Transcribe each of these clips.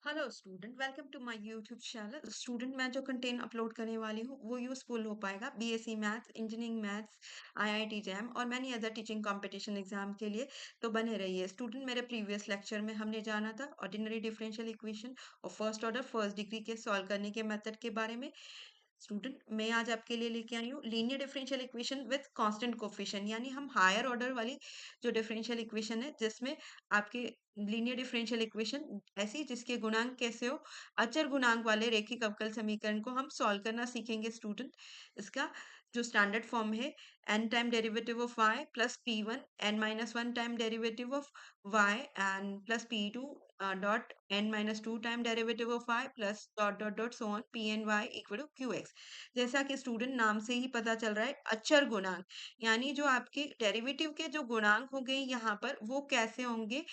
Hello student, welcome to my YouTube channel. Student, मैं जो content upload करने वाली हूँ वो यूजफुल हो पाएगा BSc maths, engineering maths, IIT JAM और many other teaching competition exam के लिए। तो बने रहिए स्टूडेंट। मेरे प्रीवियस लेक्चर में हमने जाना था ऑर्डिनरी डिफरेंशियल इक्वेशन और फर्स्ट ऑर्डर फर्स्ट डिग्री के सॉल्व करने के मेथड के बारे में। स्टूडेंट, मैं आज आपके लिए लेके आई हूँ linear differential equation with constant coefficient, यानी हम हायर ऑर्डर वाली जो डिफरेंशियल इक्वेशन है जिसमें आपके लीनियर डिफरेंशियल इक्वेशन ऐसी जिसके गुणांक कैसे हो, अचर गुणांक वाले रैखिक अवकल समीकरण को हम सॉल्व करना सीखेंगे स्टूडेंट। इसका जो स्टैंडर्ड फॉर्म है n time derivative of y plus p1 n-1 time derivative of y and plus p2 dot n-2 time derivative of y plus dot dot dot so on p n y equal to qx। जैसा कि student नाम से ही पता चल रहा है, अचर गुणांक यानी जो आपके डेरिवेटिव के जो गुणांक होंगे यहाँ पर वो कैसे होंगे,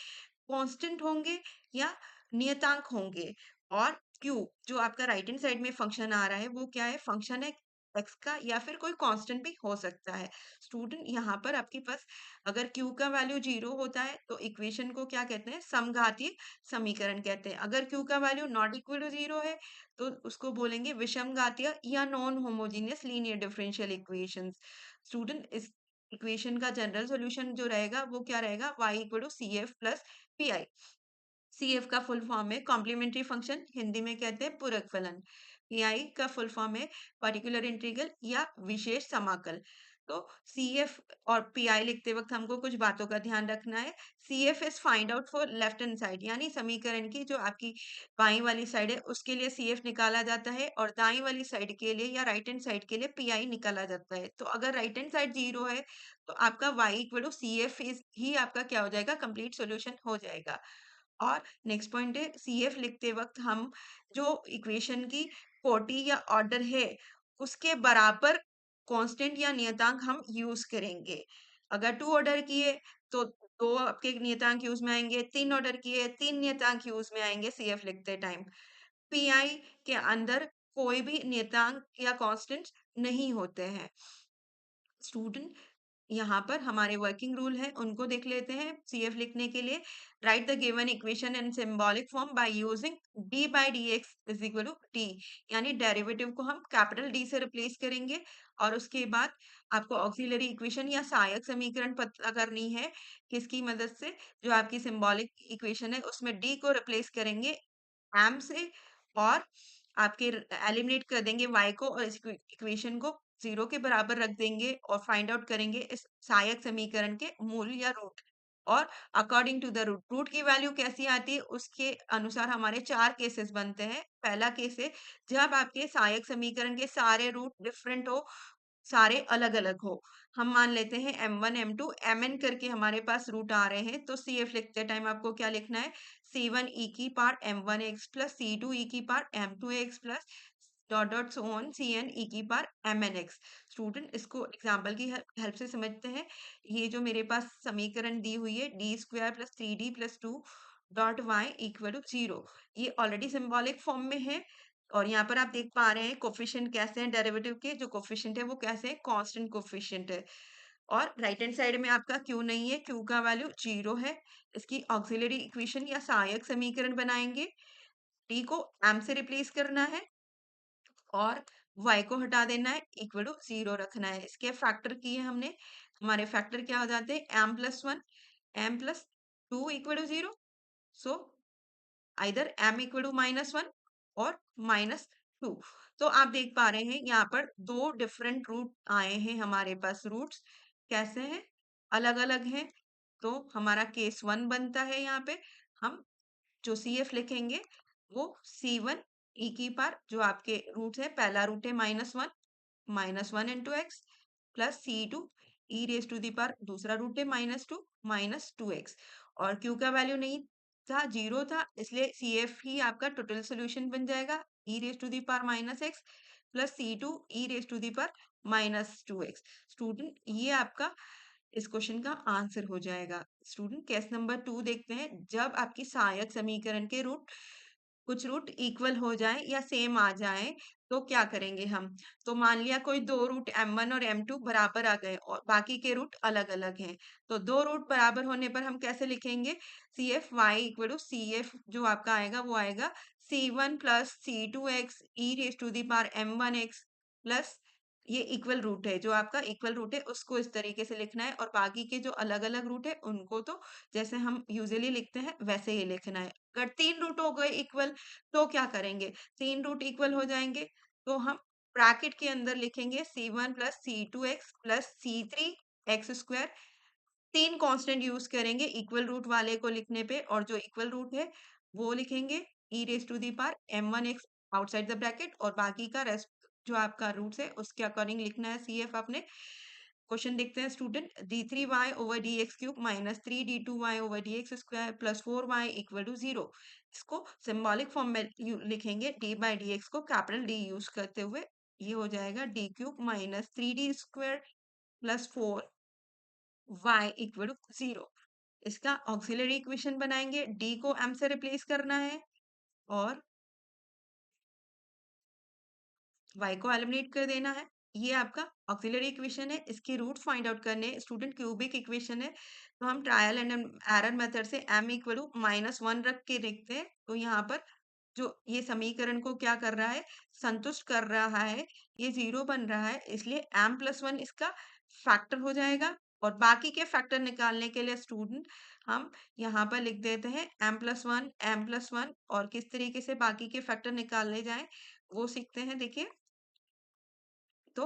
कांस्टेंट होंगे या नियतांक होंगे। और क्यू जो आपका राइट हैंड साइड में फंक्शन आ रहा है वो क्या है, फंक्शन है एक्स का या फिर कोई कांस्टेंट भी हो सकता है। स्टूडेंट, यहाँ पर आपके पास अगर क्यू का वैल्यू जीरो होता है तो इक्वेशन को क्या कहते हैं, समघातीय समीकरण कहते हैं। अगर क्यू का value not equal to zero है तो उसको बोलेंगे विषमघातीय या non homogeneous linear differential equations. Student, इस इक्वेशन का जनरल सॉल्यूशन जो रहेगा वो क्या रहेगा, y equal to C F plus P I. CF का फुल फॉर्म है कॉम्प्लीमेंट्री फंक्शन, हिंदी में कहते हैं पूरक फलन। पीआई का फुल फॉर्म है पर्टिकुलर इंटीग्रल या विशेष समाकल। तो सीएफ और पीआई लिखते वक्त हमको कुछ बातों का ध्यान रखना है। CF is find out for left hand side, यानी समीकरण की जो आपकी बाईं वाली साइड है उसके लिए सीएफ निकाला जाता है और दाईं वाली साइड के लिए या राइट हैंड साइड के लिए पीआई निकाला जाता है। तो अगर राइट हैंड साइड जीरो है तो आपका y equal to C F is ही आपका क्या हो जाएगा, कंप्लीट सॉल्यूशन हो जाएगा। और नेक्स्ट पॉइंट है, सीएफ लिखते वक्त हम जो इक्वेशन की कोटि या ऑर्डर है उसके बराबर कांस्टेंट या नियतांक हम यूज करेंगे। अगर टू ऑर्डर किए तो दो आपके नियतांक यूज में आएंगे, तीन ऑर्डर किए तीन नियतांक यूज में आएंगे सीएफ लिखते टाइम। पीआई के अंदर कोई भी नियतांक या कांस्टेंट नहीं होते हैं। स्टूडेंट, यहाँ पर हमारे वर्किंग रूल है उनको देख लेते हैं। सीएफ लिखने के लिए write the given equation in symbolic form by using D by D X is equal to T, यानी डेरिवेटिव को हम कैपिटल डी से रिप्लेस करेंगे और उसके बाद आपको ऑक्सिलरी इक्वेशन या सहायक समीकरण पता करनी है। किसकी मदद से, जो आपकी सिंबॉलिक इक्वेशन है उसमें डी को रिप्लेस करेंगे एम से और आपके एलिमिनेट कर देंगे y को और इस इक्वेशन को जीरो के बराबर रख देंगे और फाइंड आउट करेंगे इस सहायक समीकरण के मूल या रूट। और according to the root, root की वैल्यू कैसी आती है उसके अनुसार हमारे चार केसेस बनते हैं। पहला केस है जब आपके सहायक समीकरण के सारे रूट डिफरेंट हो, सारे अलग-अलग हो। हम मान लेते हैं m1 m2 mn करके हमारे पास रूट आ रहे हैं, तो CF लिखते टाइम आपको क्या लिखना है, C1 e की power m1x plus C2 e की power m2x plus dot dot so on Cn e की पावर mnx। स्टूडेंट, इसको एग्जाम्पल की हेल्प से समझते हैं। ये जो मेरे पास समीकरण दी हुई है D square plus 3d plus 2 dot y equal to zero, ये ऑलरेडी सिंबॉलिक फॉर्म में है। और यहाँ पर आप देख पा रहे हैं कोफिशिएंट कैसे हैं, डेरिवेटिव के जो कोफिशिएंट है वो कैसे है, कांस्टेंट कोफिशिएंट है। और राइट हैंड साइड में आपका क्यू नहीं है, क्यू का वैल्यू जीरो है। इसकी ऑक्सिलरी इक्वेशन या सहायक समीकरण बनाएंगे। टी को एम से रिप्लेस करना है और y को हटा देना है, इक्वल टू जीरो रखना है। इसके फैक्टर किए हमने, हमारे फैक्टर क्या हो जाते हैं, m plus one M plus two equal to zero. So either m equal to -1 और -2। तो आप देख पा रहे हैं यहाँ पर दो डिफरेंट रूट आए हैं हमारे पास। रूट्स कैसे हैं, अलग अलग हैं। तो हमारा केस वन बनता है, यहाँ पे हम जो CF लिखेंगे वो C1 e की पावर, जो आपके रूट है, पहला रूट है -1 into X plus C2 e raise to the power, दूसरा रूट है -2 और Q का वैल्यू नहीं था, जीरो था, इसलिए CF ही आपका टोटल सोल्यूशन बन जाएगा, e raise to the power -x plus C2 e raise to the power -2x। Student, ये आपका इस क्वेश्चन का आंसर हो जाएगा। स्टूडेंट, केस नंबर 2 देखते हैं। जब आपकी सहायक समीकरण के रूट कुछ रूट इक्वल हो जाए या सेम आ जाए तो क्या करेंगे हम? तो मान लिया कोई 2 रूट m1 और m2 बराबर आ गए और बाकी के रूट अलग-अलग हैं। तो 2 रूट बराबर होने पर हम कैसे लिखेंगे? CF y equal to CF जो आपका आएगा वो आएगा C1 plus C2x e raise to the power m1x plus ये इक्वल रूट है, जो आपका इक्वल रूट है उसको इस तरीके से लिखना है और बाकी के जो अलग-अलग रूट है उनको तो जैसे हम यूजुअली लिखते हैं वैसे ही लिखना है। अगर 3 रूट हो गए इक्वल तो क्या करेंगे? 3 रूट इक्वल हो जाएँगे तो हम ब्रैकेट के अंदर लिखेंगे C1 plus C2x plus C3 x square 3 constant use करेंगे इक्वल रूट वाले को लिखने पे और जो इक्वल रूट है वो लिखेंगे e raise to the power m1x outside the bracket और बाकी का रेस्ट जो आपका रूट्स है उसके अकॉर्डिंग लिखना है CF आपने। क्वेश्चन देखते हैं student d3y over dx cube minus 3d2y over dx square plus 4y equal to 0। इसको सिंबॉलिक फॉर्म में लिखेंगे d बाई dx को कैपिटल D यूज करते हुए ये हो जाएगा d cube minus 3d square plus 4y equal to 0। इसका ऑक्सिलरी इक्वेशन बनाएंगे d को m से रिप्लेस करना है और y को एलिमिनेट कर देना है। ये आपका ऑक्सिलरी इक्वेशन है। इसके रूट फाइंड आउट करने स्टूडेंट क्यूबिक इक्वेशन है तो हम ट्रायल एंड एरर मेथड से m इक्वल टू -1 रख के देखते हैं। तो यहाँ पर जो ये समीकरण को क्या कर रहा है संतुष्ट कर रहा है, ये 0 बन रहा है इसलिए m+1 इसका फैक्टर हो जाएगा और बाकी के फैक्टर निकालने के लिए स्टूडेंट हम यहाँ पर लिख देते हैं m+1 और किस तरीके से बाकी के फैक्टर निकालने जाएं वो सीखते हैं। देखिए तो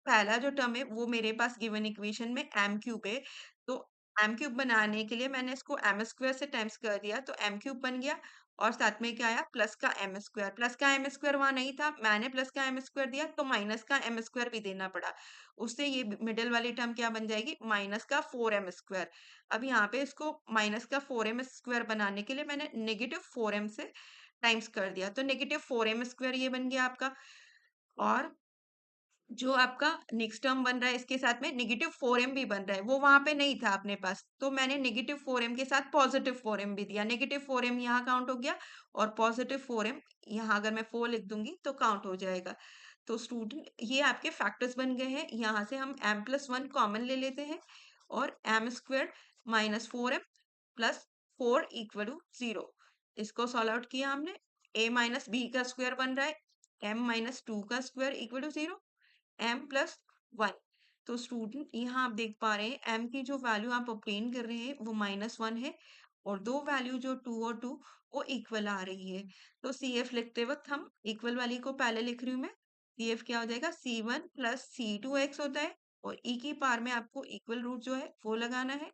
पहला जो टर्म है वो मेरे पास गिवन इक्वेशन में एम क्यूब है तो एम क्यूब बनाने के लिए मैंने इसको एम स्क्वायर से टाइम्स कर दिया तो एम क्यूब बन गया और साथ में क्या आया प्लस का एम स्क्वायर वहां नहीं था मैंने प्लस का एम स्क्वायर दिया तो माइनस का एम स्क्वायर भी देना पड़ा उससे ये मिडिल वाली टर्म क्या बन जाएगी माइनस का 4m स्क्वायर। अब यहाँ पे इसको माइनस का 4m स्क्वायर बनाने के लिए मैंने -4m से टाइम्स कर दिया तो -4m स्क्वायर ये बन गया आपका। और जो आपका नेक्स्ट टर्म बन रहा है इसके साथ में -4m भी बन रहा है वो वहां पे नहीं था अपने पास तो मैंने -4m के साथ +4m भी दिया -4m यहाँ काउंट हो गया और +4m यहाँ अगर मैं 4 लिख दूंगी तो काउंट हो जाएगा। तो स्टूडेंट ये आपके फैक्टर्स बन गए हैं यहाँ से हम m+1 कॉमन ले लेते हैं और m² -4m plus 4 equal to 0। इसको सॉल्व आउट किया हमने a माइनस बी का स्क्वायर बन रहा है m-2 का स्क्वायर इक्वल टू 0 m+1। तो स्टूडेंट यहाँ आप देख पा रहे हैं m की जो वैल्यू आप ऑब्टेन कर रहे हैं वो -1 है और दो वैल्यू जो 2 और 2 वो इक्वल आ रही है। तो CF लिखते वक्त हम इक्वल वाली को पहले लिख रही हूँ मैं। CF क्या हो जाएगा C1 प्लस C2x होता है और e की पावर में आपको इक्वल रूट जो है वो लगाना है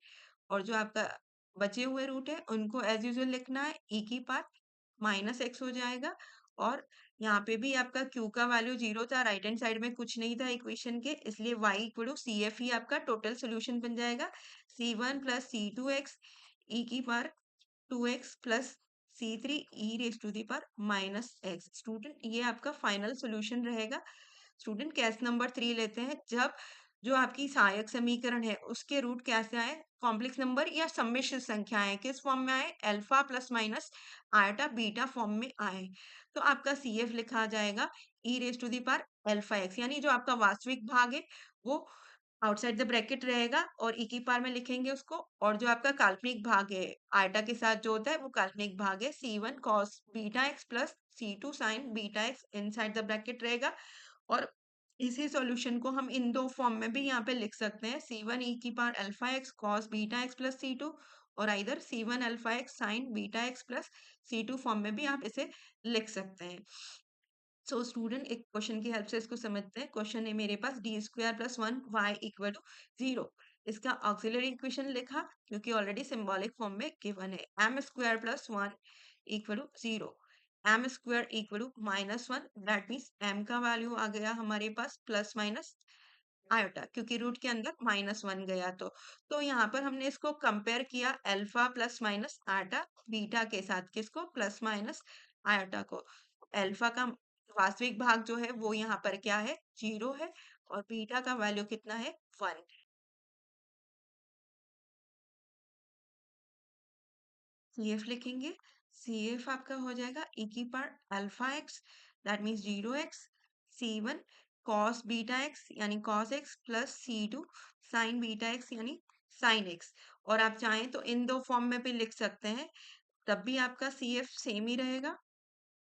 और जो आपका बचे हुए रूट है उनको एज यूजुअल लिखना है e की पावर -x हो जाएगा और यहाँ पे भी आपका Q का वैल्यू 0 था राइट हैंड साइड में कुछ नहीं था इक्वेशन के इसलिए y इक्वल टू CF ही आपका टोटल सोल्यूशन बन जाएगा C1 प्लस C2x e की पावर 2x plus C3 e raise to the power -x। Student ये आपका फाइनल सोल्यूशन रहेगा। स्टूडेंट केस नंबर 3 लेते हैं जब जो आपकी सहायक समीकरण है उसके रूट कैसे आए कॉम्प्लेक्स नंबर या सम्मिश्र संख्याएं किस फॉर्म में आए alpha plus minus iota beta form में आए तो आपका CF लिखा जाएगा e raise to the power alpha X यानी जो आपका वास्तविक भाग है वो आउटसाइड द ब्रैकेट रहेगा और ई की पावर में लिखेंगे उसको और जो आपका काल्पनिक भाग है आयटा के साथ जो होता है वो काल्पनिक भाग है C1 cos beta X plus C2 sign beta x inside the bracket रहेगा और इसी सॉल्यूशन को हम इन दो फॉर्म में भी यहाँ पे लिख सकते हैं C1 e की power alpha x cos beta X plus C2 और इधर C1 alpha x sign beta X plus C2 form में भी आप इसे लिख सकते हैं। सो स्टूडेंट एक क्वेश्चन की हेल्प से इसको समझते हैं। क्वेश्चन है मेरे पास d² + 1 y इक्वल टू 0। इसका ऑक्सिलरी इक्वेशन लिखा क्योंकि ऑलरेडी सिंबॉलिक फॉर्म में गिवन है m² + 1 equal to 0 m² equal to -1 that means m का वैल्यू आ गया हमारे पास प्लस माइनस आयोटा क्योंकि रूट के अंदर -1 गया तो यहाँ पर हमने इसको कंपेयर किया alpha plus minus iota beta के साथ किसको प्लस माइनस आयोटा को। अल्फा का वास्तविक भाग जो है वो यहाँ पर क्या है 0 है और बीटा का वैल्यू कितना है 1। CF लिखेंगे CF आपका हो जाएगा e की power alpha x that means 0x C1 cos beta x यानी cos x plus C2 sin beta x यानी sin x। और आप चाहें तो इन दो फॉर्म में भी लिख सकते हैं, तब भी आपका CF सेम ही रहेगा।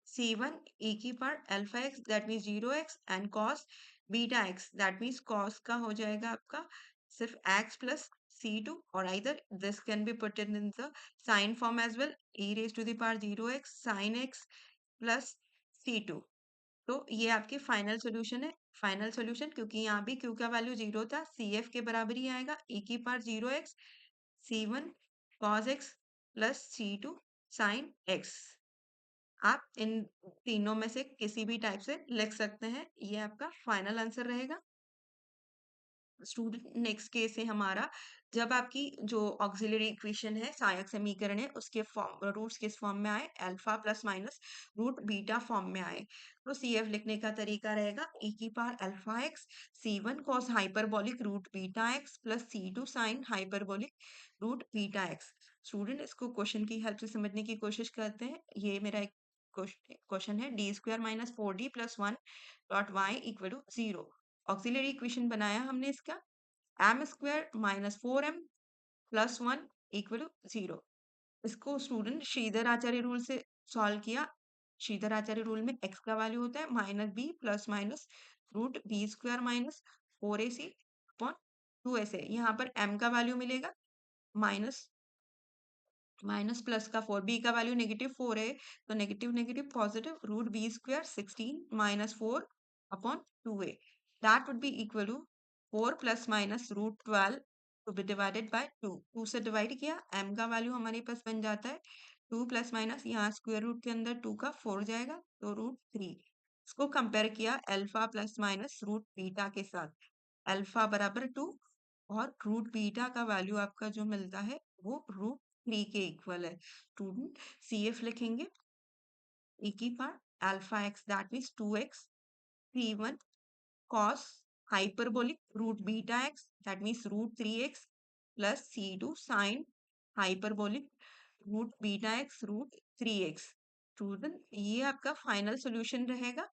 C1 e की power alpha x that means 0x and cos beta x that means cos का हो जाएगा आपका सिर्फ x प्लस C2 और either this can be put in the sine form as well e raise to the power 0x sin x plus C2। तो ये आपकी final solution है। फाइनल सॉल्यूशन क्योंकि यहाँ भी q का वैल्यू 0 था, CF के बराबर ही आएगा e की power 0x C1 cos x plus C2 sin x। आप इन तीनों में से किसी भी टाइप से लिख सकते हैं, ये आपका फाइनल आंसर रहेगा। स्टूडेंट नेक्स्ट केस है हमारा, जब आपकी जो ऑक्सिलरी इक्वेशन है, सहायक समीकरण है, उसके फॉर्म रूट्स किस फॉर्म में आए, alpha plus minus root beta form में आए, तो CF लिखने का तरीका रहेगा e की power alpha X C1 cos hyperbolic root beta X plus C2 sin hyperbolic root beta X. Student इसको क्वेश्चन की हेल्प से समझने की कोशिश करते हैं। ये मेरा एक क्वेश्चन है, D square minus 4D plus 1 dot y equal to 0। Auxiliary equation बनाया हमने इसका, M square minus 4m plus 1 equal to 0। इसको स्टूडेंट श्रीधर आचार्य रूल से सॉल्व किया। श्रीधर आचार्य रूल में x का वैल्यू होता है minus B plus minus root B square minus 4ac upon 2sa। यहाँ पर m का वैल्यू मिलेगा माइनस माइनस प्लस का 4, बी का वैल्यू नेगेटिव 4 है, तो negative negative positive root B square 16 minus 4 upon 2a that would be equal to 4 plus minus root 12 two B divided by 2। 2 से divide किया, m का value हमारे पास बन जाता है 2 प्लस माइनस यहाँ स्क्वायर रूट के अंदर 2 का 4 जाएगा तो रूट 3। इसको कंपेयर किया alpha plus minus root beta के साथ, अल्फा बराबर 2 और रूट बीटा का वैल्यू आपका जो मिलता है वो रूट 3 के इक्वल है। स्टूडेंट CF लिखेंगे e की power alpha x that means 2x C1 cos hyperbolic root beta x that means root 3x plus C2 sin hyperbolic root beta x root 3x। Student ये आपका final solution रहेगा।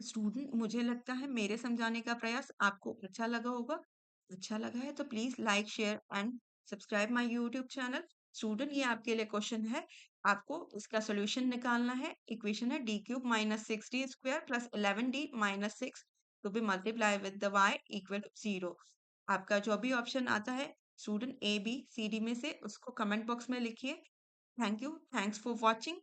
Student मुझे लगता है मेरे समझाने का प्रयास आपको अच्छा लगा होगा। अच्छा लगा है तो please like share and subscribe my YouTube channel. Student ये आपके लिए क्वेश्चन है, आपको इसका सॉल्यूशन निकालना है। इक्वेशन है D cube minus 6d square plus 11d minus 6 two B multiply with the y equal 0। आपका जो भी ऑप्शन आता है student A B C D में से उसको कमेंट बॉक्स में लिखिए। Thank you, thanks for watching.